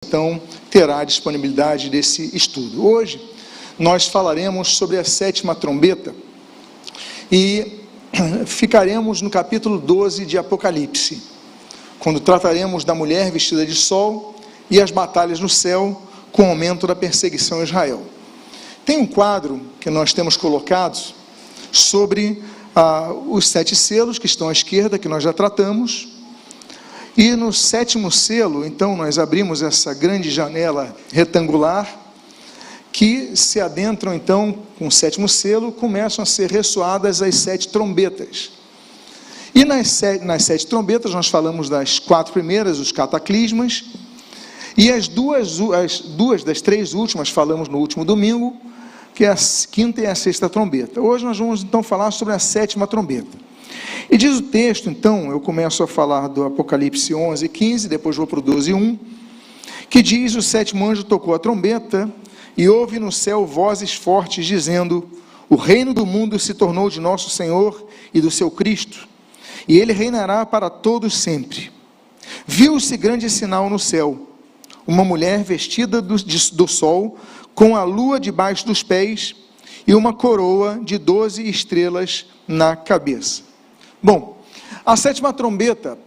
então terá a disponibilidade desse estudo. Hoje nós falaremos sobre a sétima trombeta e ficaremos no capítulo 12 de Apocalipse, quando trataremos da mulher vestida de sol e as batalhas no céu com o aumento da perseguição a Israel. Tem um quadro que nós temos colocado sobre os 7 selos que estão à esquerda, que nós já tratamos, e no 7º selo, então, nós abrimos essa grande janela retangular, que se adentram, então, com o 7º selo, começam a ser ressoadas as 7 trombetas. E nas 7 trombetas, nós falamos das 4 primeiras, os cataclismas, e as duas das 3 últimas, falamos no último domingo, que é a 5ª e a 6ª trombeta. Hoje nós vamos, então, falar sobre a 7ª trombeta. E diz o texto, então, eu começo a falar do Apocalipse 11, 15, depois vou para o 12, 1, que diz: o 7º anjo tocou a trombeta, e houve no céu vozes fortes, dizendo: o reino do mundo se tornou de nosso Senhor e do seu Cristo, e ele reinará para todos sempre. Viu-se grande sinal no céu, uma mulher vestida do sol, com a lua debaixo dos pés, e uma coroa de 12 estrelas na cabeça. Bom, a sétima trombeta,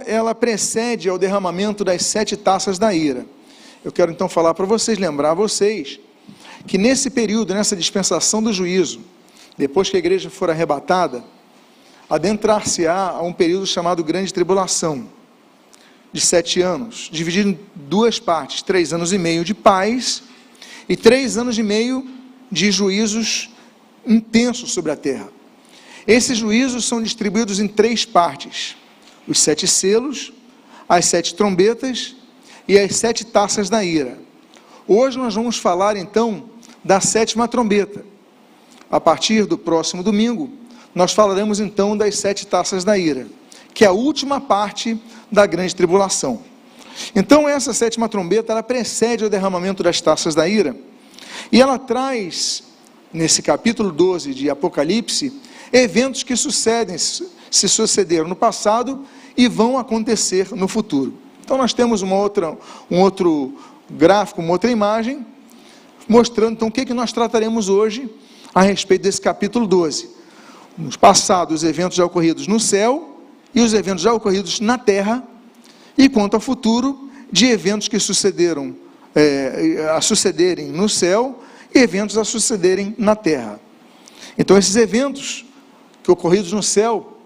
ela precede ao derramamento das 7 taças da ira. Eu quero então falar para vocês, lembrar a vocês, que nesse período, nessa dispensação do juízo, depois que a igreja for arrebatada, adentrar-se-á a um período chamado Grande Tribulação, de 7 anos, dividido em 2 partes, 3 anos e meio de paz, e 3 anos e meio de juízos intensos sobre a terra. Esses juízos são distribuídos em 3 partes: os 7 selos, as 7 trombetas e as 7 taças da ira. Hoje nós vamos falar então da 7ª trombeta. A partir do próximo domingo, nós falaremos então das 7 taças da ira, que é a última parte da grande tribulação. Então essa 7ª trombeta, ela precede o derramamento das taças da ira, e ela traz, nesse capítulo 12 de Apocalipse, eventos que se sucederam no passado e vão acontecer no futuro. Então nós temos um outro gráfico, uma outra imagem, mostrando então o que nós trataremos hoje a respeito desse capítulo 12. No passado, os eventos já ocorridos no céu e os eventos já ocorridos na terra, e quanto ao futuro, de eventos que sucederem no céu e eventos a sucederem na terra. Então esses eventos que ocorridos no céu,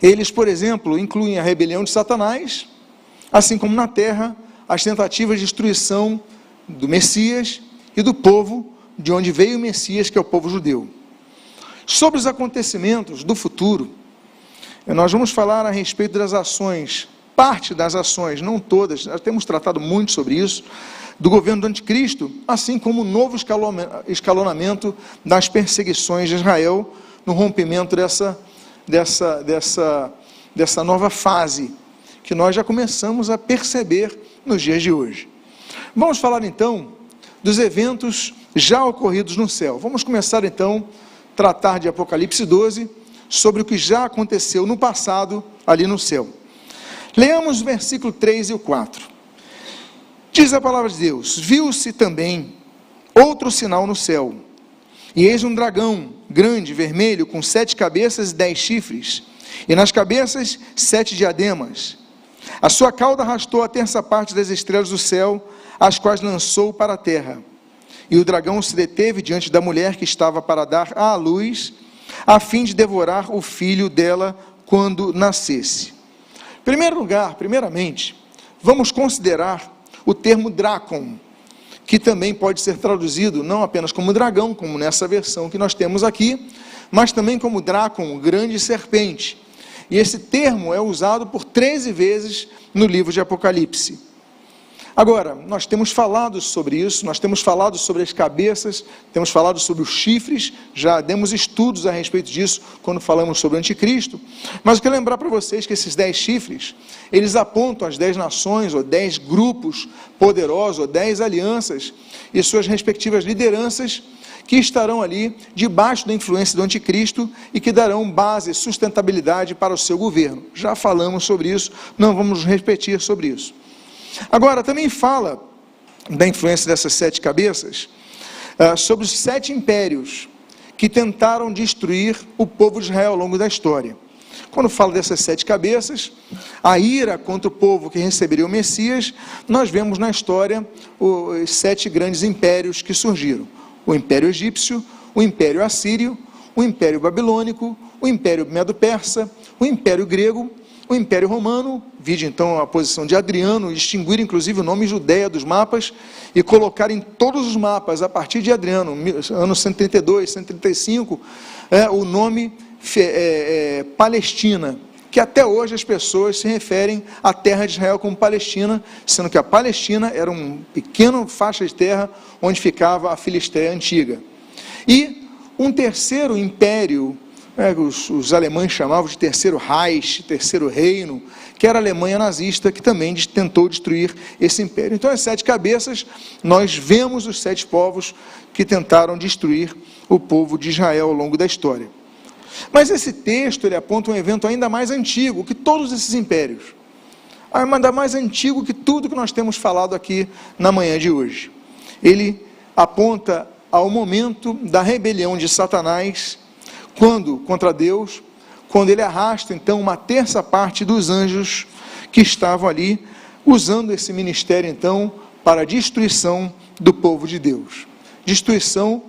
eles, por exemplo, incluem a rebelião de Satanás, assim como na terra, as tentativas de destruição do Messias e do povo de onde veio o Messias, que é o povo judeu. Sobre os acontecimentos do futuro, nós vamos falar a respeito das ações, parte das ações, não todas, nós temos tratado muito sobre isso, do governo do anticristo, assim como o novo escalonamento das perseguições de Israel, no rompimento dessa nova fase, que nós já começamos a perceber nos dias de hoje. Vamos falar então dos eventos já ocorridos no céu. Vamos começar então a tratar de Apocalipse 12, sobre o que já aconteceu no passado ali no céu. Leamos o versículo 3 e o 4. Diz a palavra de Deus: viu-se também outro sinal no céu, e eis um dragão grande, vermelho, com 7 cabeças e 10 chifres, e nas cabeças 7 diademas. A sua cauda arrastou a terça parte das estrelas do céu, as quais lançou para a terra. E o dragão se deteve diante da mulher que estava para dar à luz, a fim de devorar o filho dela quando nascesse. Primeiramente, vamos considerar o termo Drácon, que também pode ser traduzido não apenas como dragão, como nessa versão que nós temos aqui, mas também como Drácon, grande serpente. E esse termo é usado por 13 vezes no livro de Apocalipse. Agora, nós temos falado sobre isso, nós temos falado sobre as cabeças, temos falado sobre os chifres, já demos estudos a respeito disso quando falamos sobre o anticristo, mas eu quero lembrar para vocês que esses 10 chifres, eles apontam as 10 nações, ou 10 grupos poderosos, ou 10 alianças, e suas respectivas lideranças, que estarão ali debaixo da influência do anticristo e que darão base e sustentabilidade para o seu governo. Já falamos sobre isso, não vamos repetir sobre isso. Agora, também fala da influência dessas 7 cabeças, sobre os 7 impérios que tentaram destruir o povo de Israel ao longo da história. Quando fala dessas 7 cabeças, a ira contra o povo que receberia o Messias, nós vemos na história os 7 grandes impérios que surgiram: o Império Egípcio, o Império Assírio, o Império Babilônico, o Império Medo-Persa, o Império Grego, o Império Romano. Vide então a posição de Adriano, distinguir inclusive o nome Judéia dos mapas e colocar em todos os mapas, a partir de Adriano, anos 132, 135, o nome Palestina, que até hoje as pessoas se referem à terra de Israel como Palestina, sendo que a Palestina era um pequeno faixa de terra onde ficava a Filistéia antiga. E um terceiro império, os alemães chamavam de Terceiro Reich, Terceiro Reino, que era a Alemanha nazista, que também tentou destruir esse império. Então, as 7 cabeças, nós vemos os 7 povos que tentaram destruir o povo de Israel ao longo da história. Mas esse texto, ele aponta um evento ainda mais antigo que todos esses impérios, ainda mais antigo que tudo que nós temos falado aqui na manhã de hoje. Ele aponta ao momento da rebelião de Satanás, contra Deus, quando ele arrasta então uma terça parte dos anjos que estavam ali, usando esse ministério então para a destruição do povo de Deus.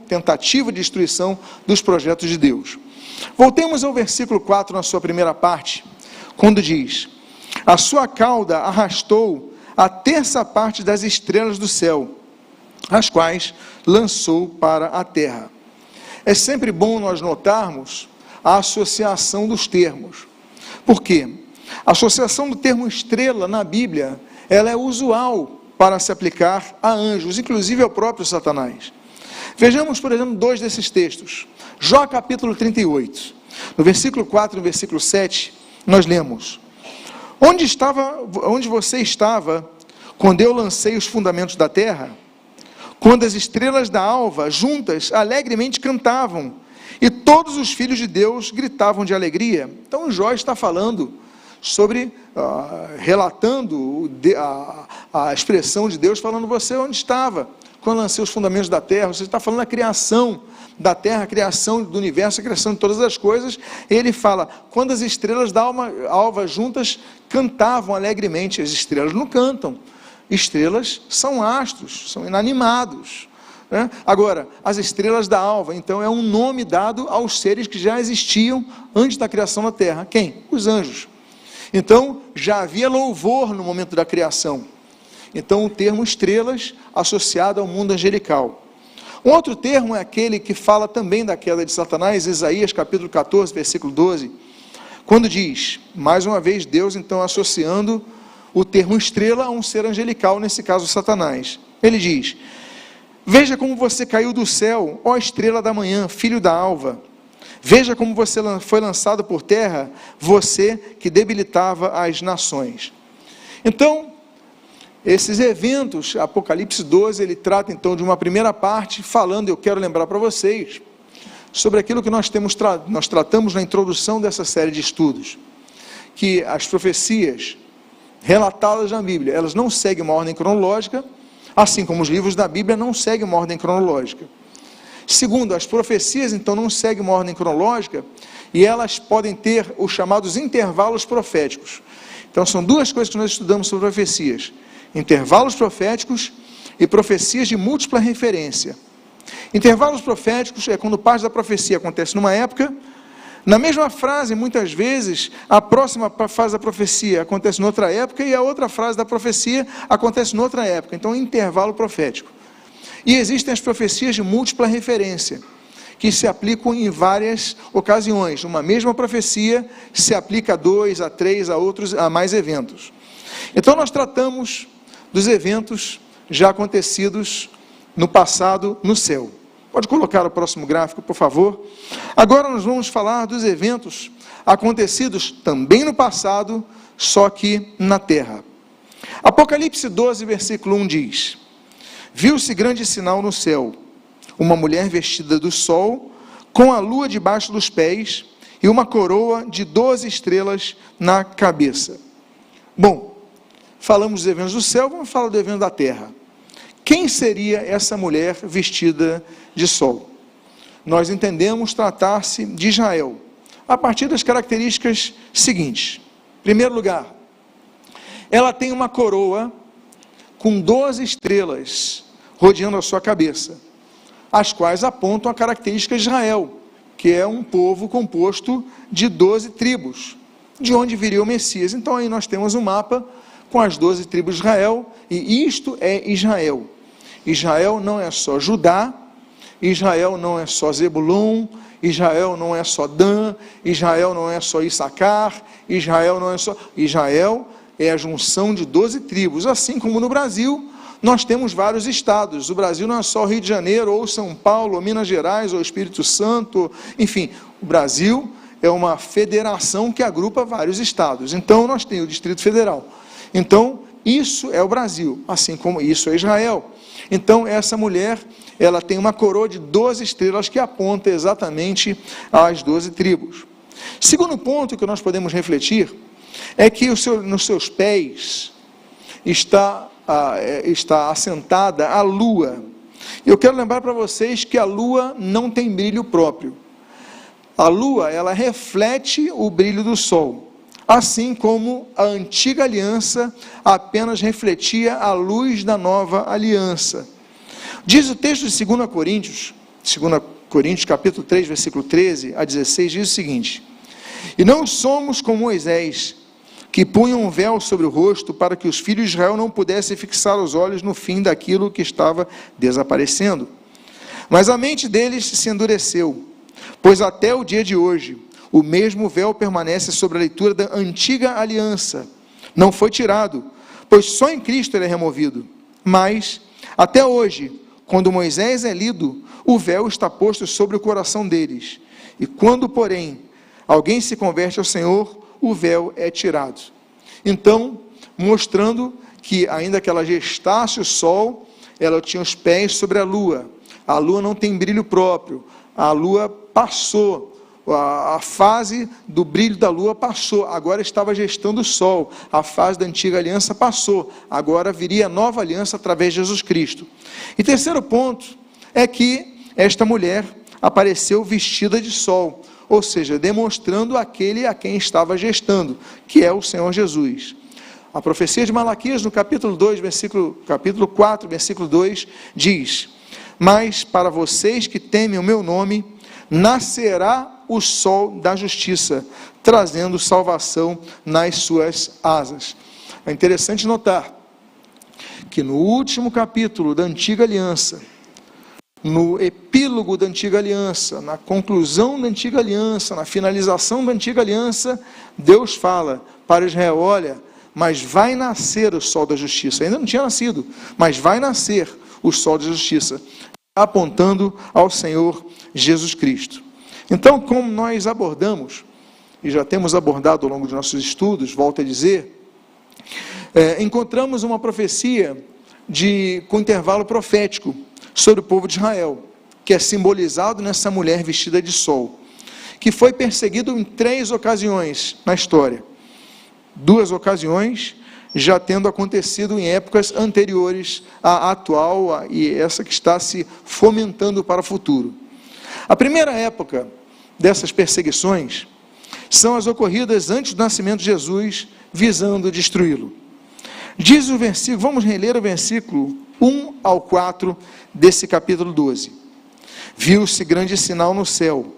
Tentativa de destruição dos projetos de Deus. Voltemos ao versículo 4, na sua primeira parte, quando diz: a sua cauda arrastou a terça parte das estrelas do céu, as quais lançou para a terra. É sempre bom nós notarmos a associação dos termos. Por quê? A associação do termo estrela na Bíblia, ela é usual para se aplicar a anjos, inclusive ao próprio Satanás. Vejamos, por exemplo, 2 desses textos. Jó capítulo 38. No versículo 4 e no versículo 7, nós lemos: onde você estava quando eu lancei os fundamentos da terra? Quando as estrelas da alva, juntas, alegremente cantavam, e todos os filhos de Deus gritavam de alegria. Então, Jó está falando sobre, relatando a expressão de Deus, falando: você onde estava quando lancei os fundamentos da terra? Você está falando da criação da terra, a criação do universo, a criação de todas as coisas. Ele fala: quando as estrelas da alva juntas cantavam alegremente. As estrelas não cantam. Estrelas são astros, são inanimados, né? Agora, as estrelas da alva, então, é um nome dado aos seres que já existiam antes da criação da terra. Quem? Os anjos. Então, já havia louvor no momento da criação. Então, o termo estrelas associado ao mundo angelical. Um outro termo é aquele que fala também da queda de Satanás, Isaías capítulo 14, versículo 12, quando diz, mais uma vez, Deus então associando o termo estrela a um ser angelical, nesse caso Satanás. Ele diz: veja como você caiu do céu, ó estrela da manhã, filho da alva. Veja como você foi lançado por terra, você que debilitava as nações. Então, esses eventos, Apocalipse 12, ele trata então de uma primeira parte, falando, eu quero lembrar para vocês, sobre aquilo que nós tratamos na introdução dessa série de estudos, que as profecias relatadas na Bíblia, elas não seguem uma ordem cronológica, assim como os livros da Bíblia não seguem uma ordem cronológica. Segundo, as profecias então não seguem uma ordem cronológica, e elas podem ter os chamados intervalos proféticos. Então são 2 coisas que nós estudamos sobre profecias: intervalos proféticos e profecias de múltipla referência. Intervalos proféticos é quando parte da profecia acontece numa época, na mesma frase, muitas vezes, a próxima fase da profecia acontece noutra época, e a outra frase da profecia acontece noutra época. Então, intervalo profético. E existem as profecias de múltipla referência, que se aplicam em várias ocasiões. Uma mesma profecia se aplica a 2, a 3, a mais eventos. Então, nós tratamos dos eventos já acontecidos no passado no céu. Pode colocar o próximo gráfico, por favor. Agora nós vamos falar dos eventos acontecidos também no passado, só que na terra. Apocalipse 12, versículo 1 diz: viu-se grande sinal no céu, uma mulher vestida do sol, com a lua debaixo dos pés, e uma coroa de 12 estrelas na cabeça. Bom, falamos dos eventos do céu, vamos falar do evento da terra. Quem seria essa mulher vestida de sol? Nós entendemos tratar-se de Israel, a partir das características seguintes. Em primeiro lugar, ela tem uma coroa com 12 estrelas rodeando a sua cabeça, as quais apontam a característica de Israel, que é um povo composto de 12 tribos, de onde viria o Messias. Então aí nós temos um mapa com as 12 tribos de Israel, e isto é Israel. Israel não é só Judá, Israel não é só Zebulon, Israel não é só Dan, Israel não é só Issacar, Israel não é só... Israel é a junção de 12 tribos, assim como no Brasil nós temos vários estados. O Brasil não é só Rio de Janeiro, ou São Paulo, ou Minas Gerais, ou Espírito Santo, enfim, o Brasil é uma federação que agrupa vários estados. Então nós temos o Distrito Federal. Então isso é o Brasil, assim como isso é Israel. Então essa mulher, ela tem uma coroa de 12 estrelas que aponta exatamente às 12 tribos. Segundo ponto que nós podemos refletir é que nos seus pés está assentada a lua. Eu quero lembrar para vocês que a lua não tem brilho próprio. A lua, ela reflete o brilho do sol, assim como a antiga aliança apenas refletia a luz da nova aliança. Diz o texto de 2 Coríntios capítulo 3, versículo 13 a 16, diz o seguinte: e não somos como Moisés, que punha um véu sobre o rosto para que os filhos de Israel não pudessem fixar os olhos no fim daquilo que estava desaparecendo. Mas a mente deles se endureceu, pois até o dia de hoje o mesmo véu permanece sobre a leitura da antiga aliança. Não foi tirado, pois só em Cristo ele é removido. Mas, até hoje, quando Moisés é lido, o véu está posto sobre o coração deles. E quando, porém, alguém se converte ao Senhor, o véu é tirado. Então, mostrando que ainda que ela gestasse o sol, ela tinha os pés sobre a lua não tem brilho próprio, a lua passou, a fase do brilho da lua passou, agora estava gestando o sol, a fase da antiga aliança passou, agora viria a nova aliança através de Jesus Cristo. E terceiro ponto, é que esta mulher apareceu vestida de sol, ou seja, demonstrando aquele a quem estava gestando, que é o Senhor Jesus. A profecia de Malaquias, no capítulo 4, versículo 2, diz: mas para vocês que temem o meu nome, nascerá o sol da justiça, trazendo salvação nas suas asas. É interessante notar que no último capítulo da antiga aliança, no epílogo da antiga aliança, na conclusão da antiga aliança, na finalização da antiga aliança, Deus fala para Israel: olha, mas vai nascer o sol da justiça. Ainda não tinha nascido, mas vai nascer o sol da justiça, apontando ao Senhor Jesus Cristo. Então, como nós abordamos, e já temos abordado ao longo de nossos estudos, volto a dizer, encontramos uma profecia com intervalo profético sobre o povo de Israel, que é simbolizado nessa mulher vestida de sol, que foi perseguido em 3 ocasiões na história. 2 ocasiões já tendo acontecido em épocas anteriores à atual, e essa que está se fomentando para o futuro. A primeira época dessas perseguições são as ocorridas antes do nascimento de Jesus, visando destruí-lo. Diz o versículo, vamos reler o versículo 1 ao 4 desse capítulo 12. Viu-se grande sinal no céu,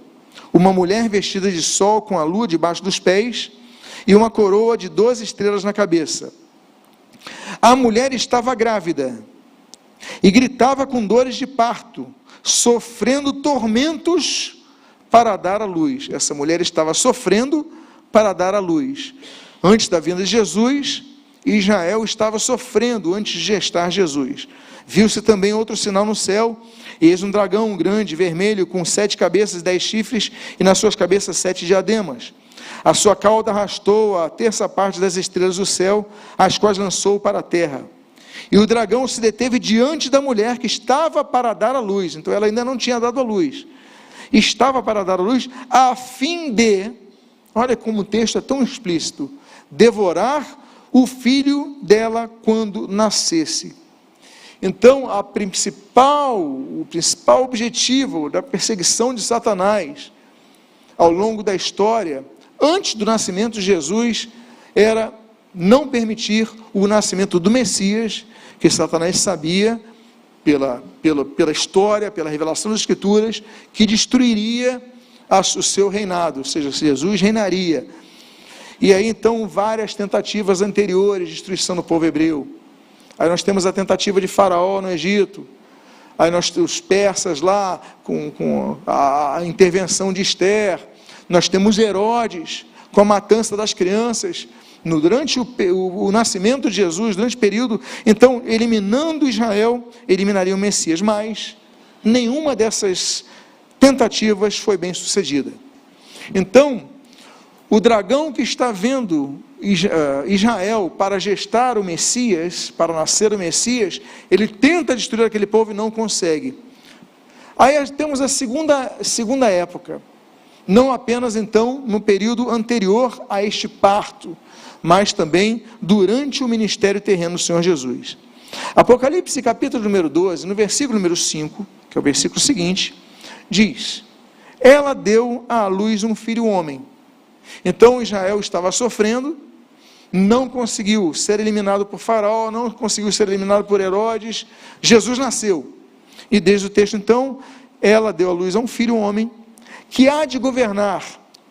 uma mulher vestida de sol com a lua debaixo dos pés e uma coroa de 12 estrelas na cabeça. A mulher estava grávida e gritava com dores de parto, sofrendo tormentos para dar à luz. Essa mulher estava sofrendo para dar à luz. Antes da vinda de Jesus, Israel estava sofrendo antes de gestar Jesus. Viu-se também outro sinal no céu, eis um dragão grande, vermelho, com 7 cabeças e 10 chifres, e nas suas cabeças 7 diademas. A sua cauda arrastou a terça parte das estrelas do céu, as quais lançou para a terra. E o dragão se deteve diante da mulher que estava para dar à luz. Então ela ainda não tinha dado à luz. Estava para dar à luz, a fim de, olha como o texto é tão explícito, devorar o filho dela quando nascesse. Então, o principal objetivo da perseguição de Satanás ao longo da história, antes do nascimento de Jesus, era não permitir o nascimento do Messias, que Satanás sabia, pela história, pela revelação das Escrituras, que destruiria o seu reinado, ou seja, Jesus reinaria. E aí então várias tentativas anteriores de destruição do povo hebreu. Aí nós temos a tentativa de Faraó no Egito, aí nós temos os persas lá, com a intervenção de Ester, nós temos Herodes, com a matança das crianças, durante o nascimento de Jesus, durante o período, então, eliminando Israel, eliminaria o Messias, mas nenhuma dessas tentativas foi bem sucedida. Então, o dragão que está vendo Israel para gestar o Messias, para nascer o Messias, ele tenta destruir aquele povo e não consegue. Aí temos a segunda época, não apenas então no período anterior a este parto, mas também durante o ministério terreno do Senhor Jesus. Apocalipse capítulo número 12, no versículo número 5, que é o versículo seguinte, diz: ela deu à luz um filho homem. Então Israel estava sofrendo, não conseguiu ser eliminado por Faraó, não conseguiu ser eliminado por Herodes, Jesus nasceu. E desde o texto então, ela deu à luz a um filho homem, que há de governar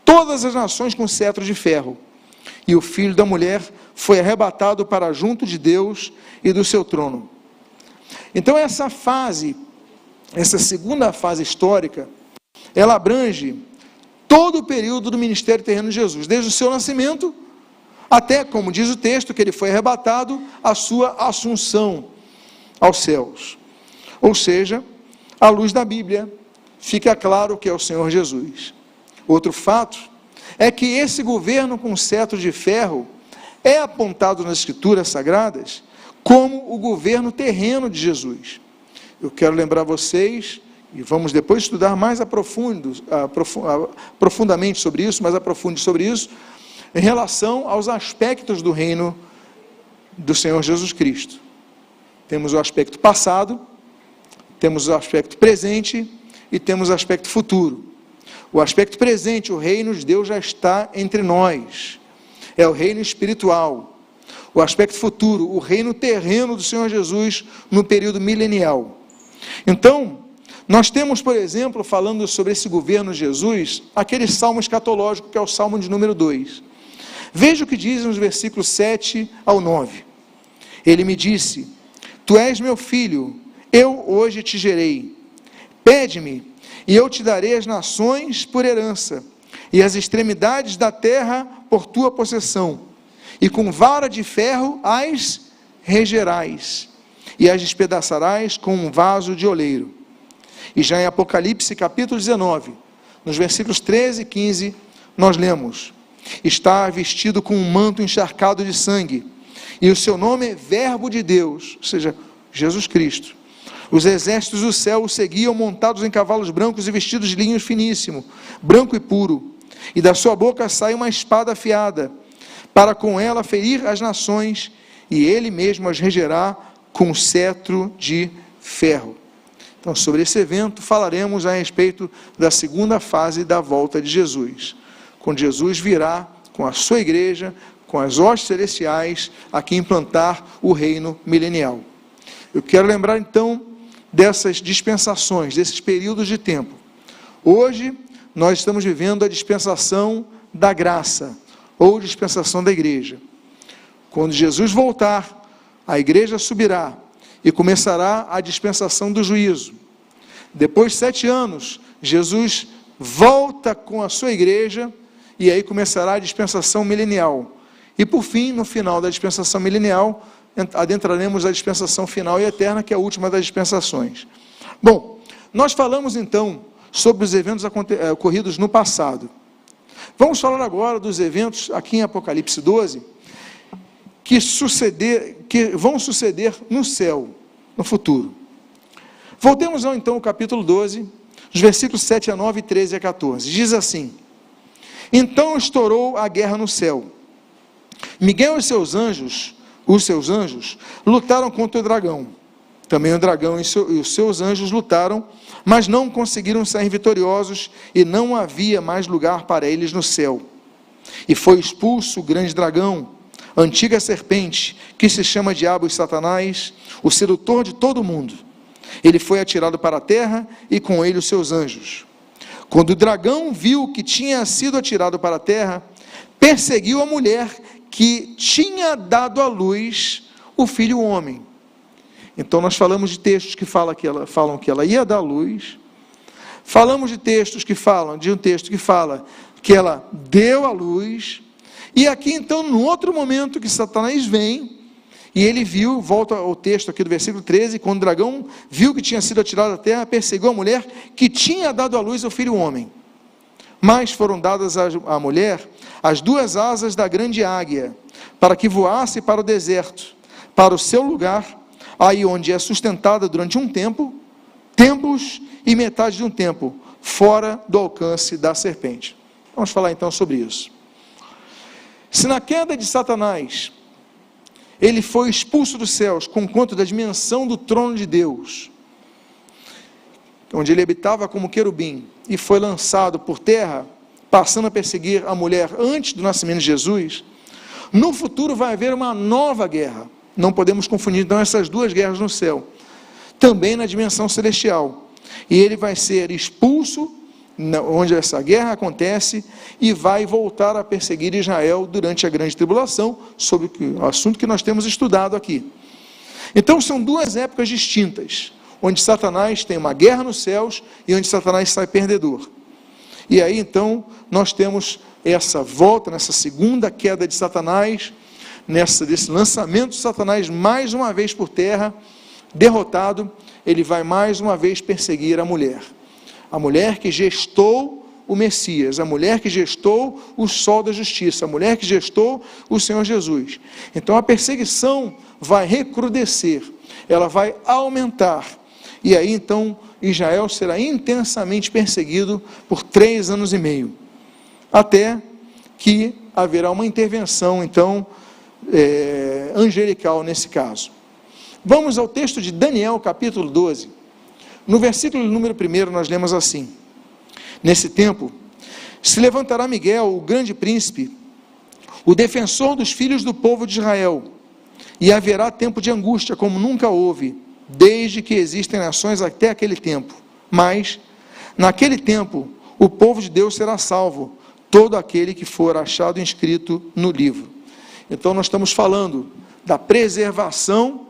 todas as nações com cetro de ferro. E o filho da mulher foi arrebatado para junto de Deus e do seu trono. Então essa segunda fase histórica, ela abrange todo o período do ministério terreno de Jesus, desde o seu nascimento até, como diz o texto, que ele foi arrebatado, a sua assunção aos céus. Ou seja, à luz da Bíblia, fica claro que é o Senhor Jesus. Outro fato é que esse governo com cetro de ferro é apontado nas Escrituras Sagradas como o governo terreno de Jesus. Eu quero lembrar vocês, e vamos depois estudar mais profundamente sobre isso, mais aprofunde sobre isso, em relação aos aspectos do reino do Senhor Jesus Cristo. Temos o aspecto passado, temos o aspecto presente e temos o aspecto futuro. O aspecto presente, o reino de Deus já está entre nós, é o reino espiritual. O aspecto futuro, o reino terreno do Senhor Jesus no período milenial. Então, nós temos, por exemplo, falando sobre esse governo de Jesus, aquele salmo escatológico que é o salmo de número 2. Veja o que diz nos versículos 7 ao 9. Ele me disse: tu és meu filho, eu hoje te gerei. Pede-me, e eu te darei as nações por herança, e as extremidades da terra por tua possessão, e com vara de ferro as regerás, e as despedaçarás com um vaso de oleiro. E já em Apocalipse capítulo 19, nos versículos 13 e 15, nós lemos: está vestido com um manto encharcado de sangue, e o seu nome é Verbo de Deus, ou seja, Jesus Cristo. Os exércitos do céu o seguiam montados em cavalos brancos e vestidos de linho finíssimo, branco e puro, e da sua boca sai uma espada afiada, para com ela ferir as nações, e ele mesmo as regerá com cetro de ferro. Então, sobre esse evento, falaremos a respeito da segunda fase da volta de Jesus, quando Jesus virá com a sua igreja, com as hostes celestiais, aqui implantar o reino milenial. Eu quero lembrar então dessas dispensações, desses períodos de tempo. Hoje, nós estamos vivendo a dispensação da graça, ou dispensação da igreja. Quando Jesus voltar, a igreja subirá e começará a dispensação do juízo. Depois de 7 anos, Jesus volta com a sua igreja e aí começará a dispensação milenial. E por fim, no final da dispensação milenial, adentraremos a dispensação final e eterna, que é a última das dispensações. Bom, nós falamos então sobre os eventos ocorridos no passado. Vamos falar agora dos eventos aqui em Apocalipse 12, que vão suceder no céu, no futuro. Voltemos então ao capítulo 12, os versículos 7 a 9, 13 a 14. Diz assim: então estourou a guerra no céu. Miguel e os seus anjos, lutaram contra o dragão. Também o dragão e os seus anjos lutaram, mas não conseguiram sair vitoriosos, e não havia mais lugar para eles no céu. E foi expulso o grande dragão, a antiga serpente, que se chama Diabo e Satanás, o sedutor de todo mundo. Ele foi atirado para a terra, e com ele os seus anjos. Quando o dragão viu que tinha sido atirado para a terra, perseguiu a mulher que tinha dado à luz o filho homem. Então nós falamos de textos que falam que ela ia dar à luz, falamos de textos que falam, de um texto que fala que ela deu à luz, e aqui então, no outro momento que Satanás vem, e ele viu, volta ao texto aqui do versículo 13, quando o dragão viu que tinha sido atirado da terra, perseguiu a mulher que tinha dado à luz ao filho homem. Mas foram dadas à mulher as duas asas da grande águia, para que voasse para o deserto, para o seu lugar, aí onde é sustentada durante um tempo, tempos e metade de um tempo, fora do alcance da serpente. Vamos falar então sobre isso. Se na queda de Satanás, ele foi expulso dos céus, conquanto da dimensão do trono de Deus, onde ele habitava como querubim, e foi lançado por terra, passando a perseguir a mulher antes do nascimento de Jesus, no futuro vai haver uma nova guerra. Não podemos confundir então essas duas guerras no céu, também na dimensão celestial, e ele vai ser expulso, onde essa guerra acontece, e vai voltar a perseguir Israel durante a grande tribulação, sobre o assunto que nós temos estudado aqui. Então são duas épocas distintas, onde Satanás tem uma guerra nos céus, e onde Satanás sai perdedor. E aí então nós temos essa volta, nessa segunda queda de Satanás, desse lançamento de Satanás mais uma vez por terra, derrotado, ele vai mais uma vez perseguir a mulher que gestou o Messias, a mulher que gestou o sol da justiça, a mulher que gestou o Senhor Jesus. Então a perseguição vai recrudescer, ela vai aumentar, e aí então Israel será intensamente perseguido por 3 anos e meio, até que haverá uma intervenção então angelical nesse caso. Vamos ao texto de Daniel, capítulo 12. No versículo número 1, nós lemos assim: nesse tempo, se levantará Miguel, o grande príncipe, o defensor dos filhos do povo de Israel, e haverá tempo de angústia, como nunca houve, desde que existem nações até aquele tempo. Mas, naquele tempo, o povo de Deus será salvo, todo aquele que for achado inscrito no livro. Então nós estamos falando da preservação,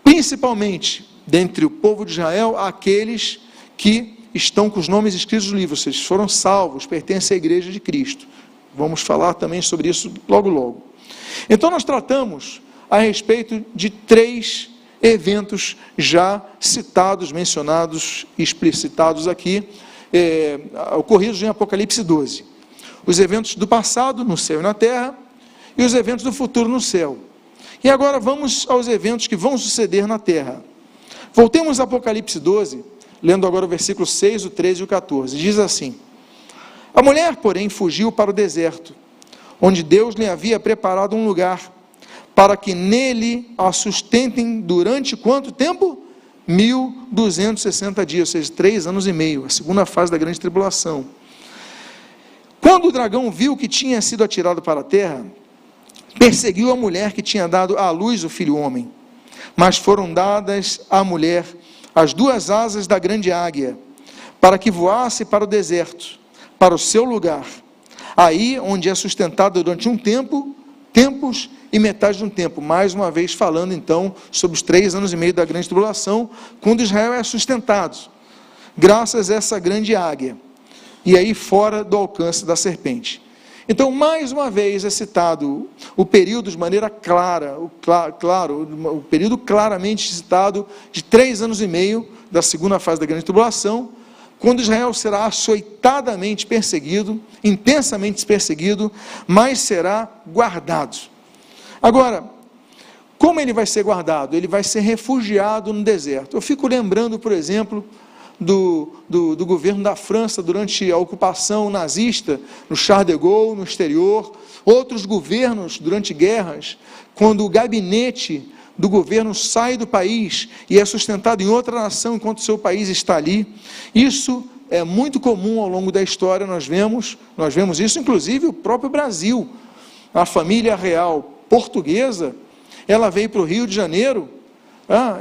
principalmente dentre o povo de Israel, aqueles que estão com os nomes escritos no livro, vocês foram salvos, pertencem à igreja de Cristo. Vamos falar também sobre isso logo logo. Então nós tratamos a respeito de 3 eventos já citados, mencionados, explicitados aqui, ocorridos em Apocalipse 12. Os eventos do passado no céu e na terra, e os eventos do futuro no céu. E agora vamos aos eventos que vão suceder na terra. Voltemos a Apocalipse 12, lendo agora o versículo 6, o 13 e o 14. Diz assim: a mulher, porém, fugiu para o deserto, onde Deus lhe havia preparado um lugar, para que nele a sustentem durante quanto tempo? 1260 dias, ou seja, 3 anos e meio, a segunda fase da grande tribulação. Quando o dragão viu que tinha sido atirado para a terra, perseguiu a mulher que tinha dado à luz o filho homem. Mas foram dadas à mulher as 2 asas da grande águia, para que voasse para o deserto, para o seu lugar, aí onde é sustentada durante um tempo, tempos e metade de um tempo. Mais uma vez falando então sobre os 3 anos e meio da grande tribulação, quando Israel é sustentado, graças a essa grande águia, e aí fora do alcance da serpente. Então, mais uma vez é citado o período de maneira clara, o período claramente citado de 3 anos e meio da segunda fase da grande tribulação, quando Israel será açoitadamente perseguido, intensamente perseguido, mas será guardado. Agora, como ele vai ser guardado? Ele vai ser refugiado no deserto. Eu fico lembrando, por exemplo, do governo da França durante a ocupação nazista, no Charles de Gaulle, no exterior, outros governos durante guerras, quando o gabinete do governo sai do país e é sustentado em outra nação enquanto o seu país está ali. Isso é muito comum ao longo da história, nós vemos isso, inclusive o próprio Brasil. A família real portuguesa, ela veio para o Rio de Janeiro,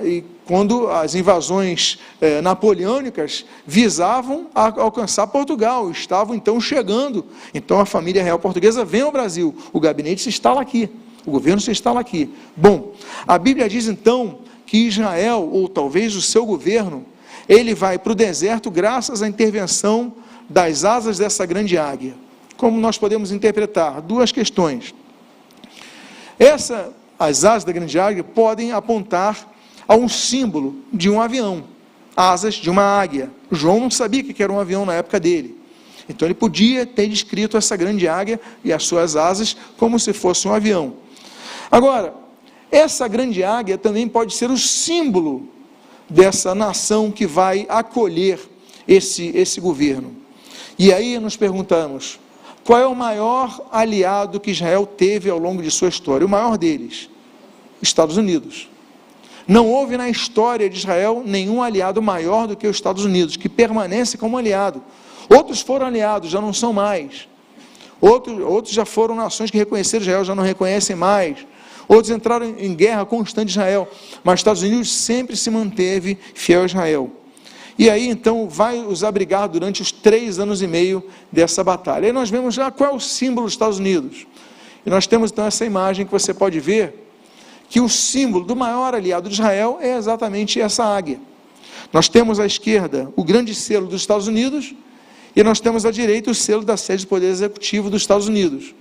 e quando as invasões napoleônicas visavam alcançar Portugal, estavam então chegando. Então a família real portuguesa vem ao Brasil, o gabinete se instala aqui, o governo se instala aqui. Bom, a Bíblia diz então que Israel, ou talvez o seu governo, ele vai para o deserto graças à intervenção das asas dessa grande águia. Como nós podemos interpretar? Duas questões. As asas da grande águia podem apontar a um símbolo de um avião, asas de uma águia. João não sabia que era um avião na época dele. Então ele podia ter descrito essa grande águia e as suas asas como se fosse um avião. Agora, essa grande águia também pode ser o símbolo dessa nação que vai acolher esse governo. E aí nos perguntamos, qual é o maior aliado que Israel teve ao longo de sua história? O maior deles, Estados Unidos. Não houve na história de Israel nenhum aliado maior do que os Estados Unidos, que permanece como aliado. Outros foram aliados, já não são mais. Outros já foram nações que reconheceram Israel, já não reconhecem mais. Outros entraram em guerra constante de Israel, mas os Estados Unidos sempre se manteve fiel a Israel. E aí então vai os abrigar durante os 3 anos e meio dessa batalha. Aí nós vemos já qual é o símbolo dos Estados Unidos. E nós temos então essa imagem que você pode ver, que o símbolo do maior aliado de Israel é exatamente essa águia. Nós temos à esquerda o grande selo dos Estados Unidos, e nós temos à direita o selo da sede do Poder Executivo dos Estados Unidos.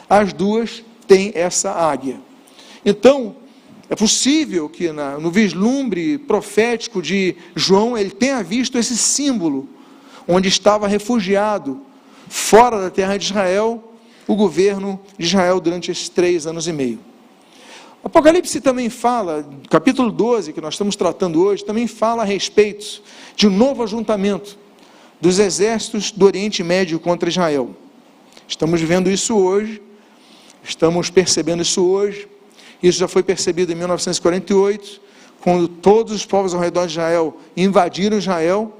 As duas têm essa águia. Então, é possível que no vislumbre profético de João, ele tenha visto esse símbolo, onde estava refugiado, fora da terra de Israel, o governo de Israel durante esses 3 anos e meio. Apocalipse também fala, capítulo 12, que nós estamos tratando hoje, também fala a respeito de um novo ajuntamento dos exércitos do Oriente Médio contra Israel. Estamos vendo isso hoje, estamos percebendo isso hoje. Isso já foi percebido em 1948, quando todos os povos ao redor de Israel invadiram Israel,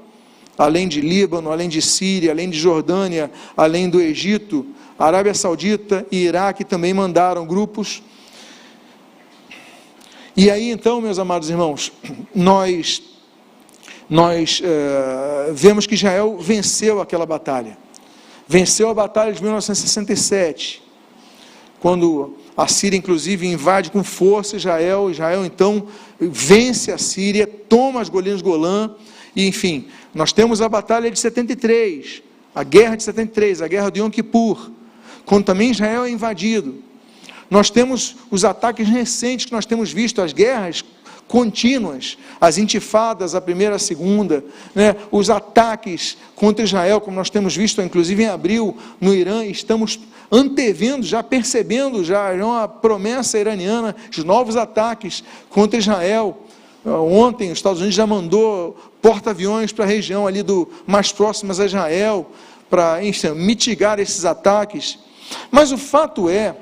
além de Líbano, além de Síria, além de Jordânia, além do Egito, Arábia Saudita e Iraque também mandaram grupos. E aí então, meus amados irmãos, nós vemos que Israel venceu aquela batalha. Venceu a batalha de 1967, quando a Síria, inclusive, invade com força Israel. Israel, então, vence a Síria, toma as colinas Golã, e, enfim, nós temos a batalha de 73, a guerra de 73, a guerra de Yom Kippur, quando também Israel é invadido. Nós temos os ataques recentes que nós temos visto, as guerras contínuas, as intifadas, a primeira, a segunda, os ataques contra Israel, como nós temos visto, inclusive em abril, no Irã. Estamos antevendo, já percebendo, já uma promessa iraniana de novos ataques contra Israel. Ontem, os Estados Unidos já mandou porta-aviões para a região ali mais próximas a Israel, para mitigar esses ataques. Mas o fato é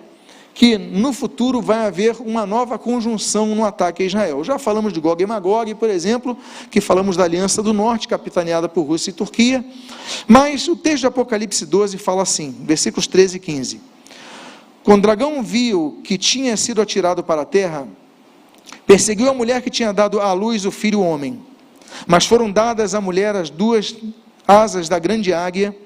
que no futuro vai haver uma nova conjunção no ataque a Israel. Já falamos de Gog e Magog, por exemplo, que falamos da Aliança do Norte, capitaneada por Rússia e Turquia, mas o texto de Apocalipse 12 fala assim, versículos 13 e 15. Quando o dragão viu que tinha sido atirado para a terra, perseguiu a mulher que tinha dado à luz o filho homem, mas foram dadas à mulher as 2 asas da grande águia,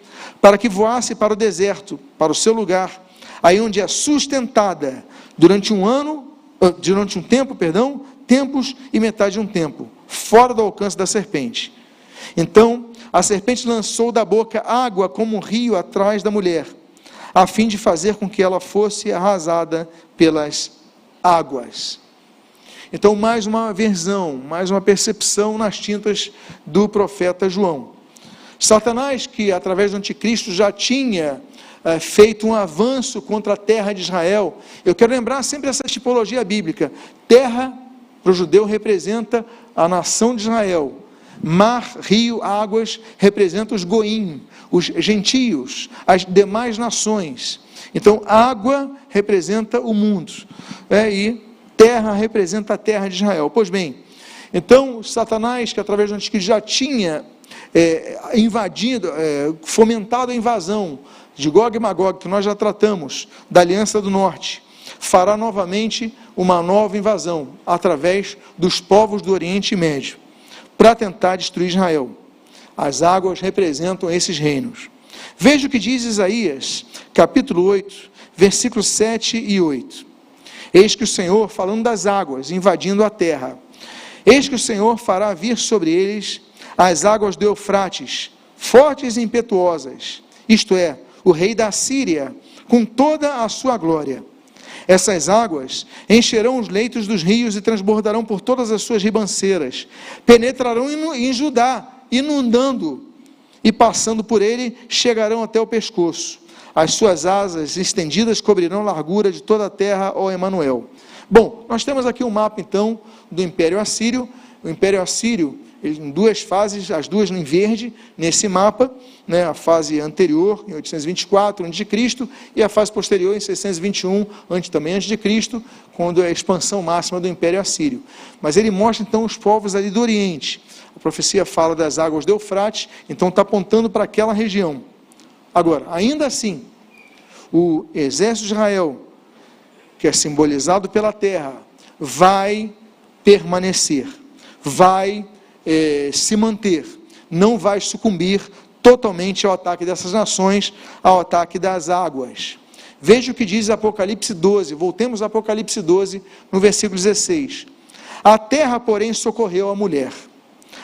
para que voasse para o deserto, para o seu lugar, aí onde é sustentada durante um tempo, tempos e metade de um tempo, fora do alcance da serpente. Então, a serpente lançou da boca água como um rio atrás da mulher, a fim de fazer com que ela fosse arrasada pelas águas. Então, mais uma versão, mais uma percepção nas tintas do profeta João. Satanás, que através do anticristo já tinha feito um avanço contra a terra de Israel. Eu quero lembrar sempre essa tipologia bíblica. Terra, para o judeu, representa a nação de Israel. Mar, rio, águas, representam os goim, os gentios, as demais nações. Então, água representa o mundo, e terra representa a terra de Israel. Pois bem, então, Satanás, que através do Anticristo já tinha invadido, fomentado a invasão de Gog e Magog, que nós já tratamos, da Aliança do Norte, fará novamente uma nova invasão, através dos povos do Oriente Médio, para tentar destruir Israel. As águas representam esses reinos. Veja o que diz Isaías, capítulo 8, versículos 7 e 8. Eis que o Senhor, falando das águas, invadindo a terra, eis que o Senhor fará vir sobre eles as águas do Eufrates, fortes e impetuosas, isto é, o rei da Síria, com toda a sua glória. Essas águas encherão os leitos dos rios e transbordarão por todas as suas ribanceiras, penetrarão em Judá, inundando, e passando por ele, chegarão até o pescoço. As suas asas estendidas cobrirão a largura de toda a terra, ó Emanuel. Bom, nós temos aqui um mapa, então, do Império Assírio. O Império Assírio, em duas fases, as duas em verde, nesse mapa, a fase anterior, em 824 a.C., e a fase posterior, em 621 a.C., quando é a expansão máxima do Império Assírio. Mas ele mostra, então, os povos ali do Oriente. A profecia fala das águas do Eufrates, então está apontando para aquela região. Agora, ainda assim, o exército de Israel, que é simbolizado pela terra, vai permanecer, vai se manter, não vai sucumbir totalmente ao ataque dessas nações, ao ataque das águas. Veja o que diz Apocalipse 12, voltemos a Apocalipse 12, no versículo 16. A terra, porém, socorreu a mulher,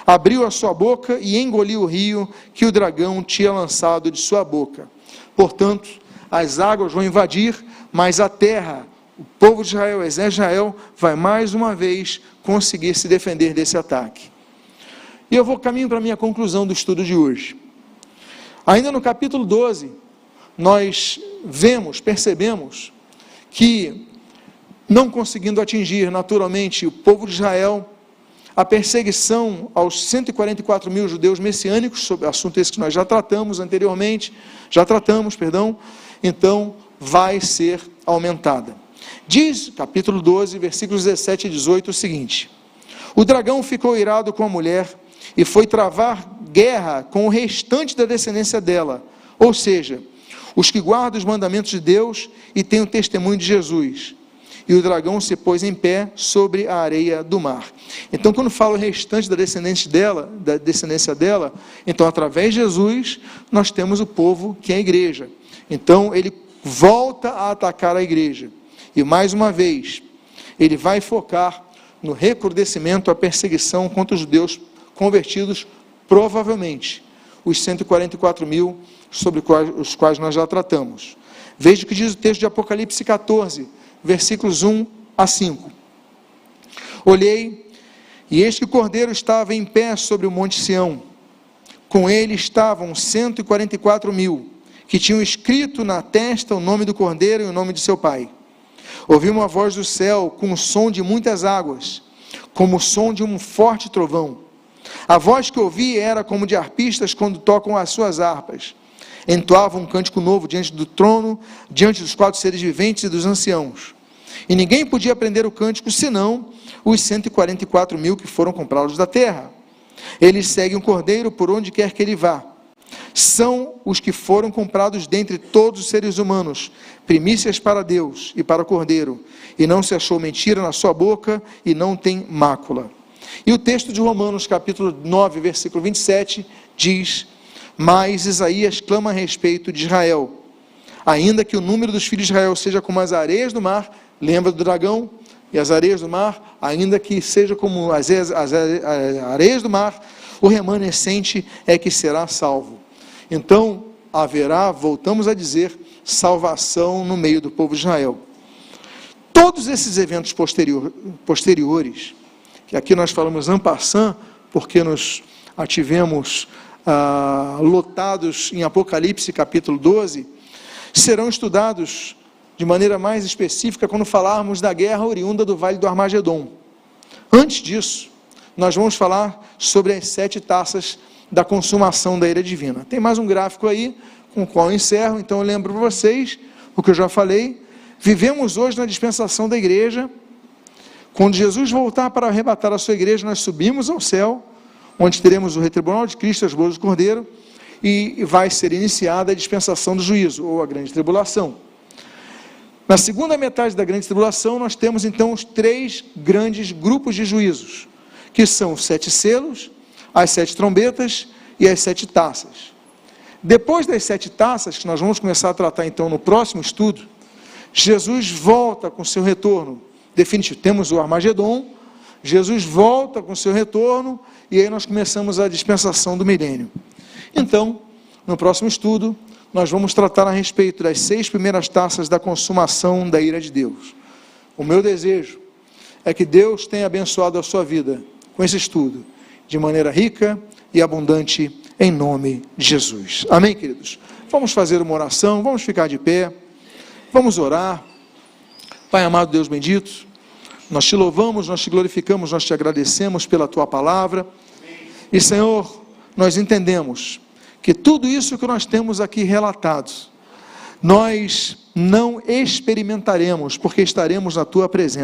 abriu a sua boca e engoliu o rio que o dragão tinha lançado de sua boca. Portanto, as águas vão invadir, mas a terra, o povo de Israel, o exército de Israel, vai mais uma vez conseguir se defender desse ataque. E eu vou caminho para a minha conclusão do estudo de hoje. Ainda no capítulo 12, nós percebemos que, não conseguindo atingir naturalmente o povo de Israel, a perseguição aos 144 mil judeus messiânicos, sobre assunto esse que nós já tratamos anteriormente, então vai ser aumentada. Diz, capítulo 12, versículos 17 e 18, o seguinte: o dragão ficou irado com a mulher e foi travar guerra com o restante da descendência dela, ou seja, os que guardam os mandamentos de Deus e têm o testemunho de Jesus. E o dragão se pôs em pé sobre a areia do mar. Então, quando fala o restante da descendência dela, então, através de Jesus, nós temos o povo que é a igreja. Então, ele volta a atacar a igreja. E, mais uma vez, ele vai focar no recrudescimento, a perseguição contra os judeus convertidos, provavelmente, os 144 mil sobre os quais nós já tratamos. Veja o que diz o texto de Apocalipse 14, versículos 1 a 5. Olhei, e eis que o Cordeiro estava em pé sobre o monte Sião. Com ele estavam 144 mil, que tinham escrito na testa o nome do Cordeiro e o nome de seu pai. Ouvi uma voz do céu com o som de muitas águas, como o som de um forte trovão. A voz que ouvi era como de arpistas quando tocam as suas harpas. Entoavam um cântico novo diante do trono, diante dos 4 seres viventes e dos anciãos. E ninguém podia aprender o cântico, senão os 144 mil que foram comprados da terra. Eles seguem o Cordeiro por onde quer que ele vá. São os que foram comprados dentre todos os seres humanos, primícias para Deus e para o Cordeiro, e não se achou mentira na sua boca, e não tem mácula. E o texto de Romanos, capítulo 9, versículo 27, diz: mas Isaías clama a respeito de Israel, ainda que o número dos filhos de Israel seja como as areias do mar, lembra do dragão, e as areias do mar, ainda que seja como as areias do mar, o remanescente é que será salvo. Então, haverá, voltamos a dizer, salvação no meio do povo de Israel. Todos esses eventos posteriores, que aqui nós falamos en passant, porque nos ativemos lotados em Apocalipse capítulo 12, serão estudados de maneira mais específica quando falarmos da guerra oriunda do Vale do Armagedon. Antes disso, nós vamos falar sobre as 7 taças da consumação da ira divina. Tem mais um gráfico aí, com o qual eu encerro. Então eu lembro para vocês o que eu já falei. Vivemos hoje na dispensação da igreja. Quando Jesus voltar para arrebatar a sua igreja, nós subimos ao céu, onde teremos o retribunal de Cristo, as bodas do Cordeiro, e vai ser iniciada a dispensação do juízo, ou a grande tribulação. Na segunda metade da grande tribulação, nós temos então os 3 grandes grupos de juízos, que são os 7 selos, as 7 trombetas e as 7 taças. Depois das 7 taças, que nós vamos começar a tratar então no próximo estudo, Jesus volta com seu retorno definitivo. Temos o Armagedon, Jesus volta com seu retorno, e aí nós começamos a dispensação do milênio. Então, no próximo estudo, nós vamos tratar a respeito das 6 primeiras taças da consumação da ira de Deus. O meu desejo é que Deus tenha abençoado a sua vida com esse estudo, de maneira rica e abundante, em nome de Jesus. Amém, queridos? Vamos fazer uma oração, vamos ficar de pé, vamos orar. Pai amado, Deus bendito, nós te louvamos, nós te glorificamos, nós te agradecemos pela tua palavra. E, Senhor, nós entendemos que tudo isso que nós temos aqui relatado, nós não experimentaremos, porque estaremos na tua presença.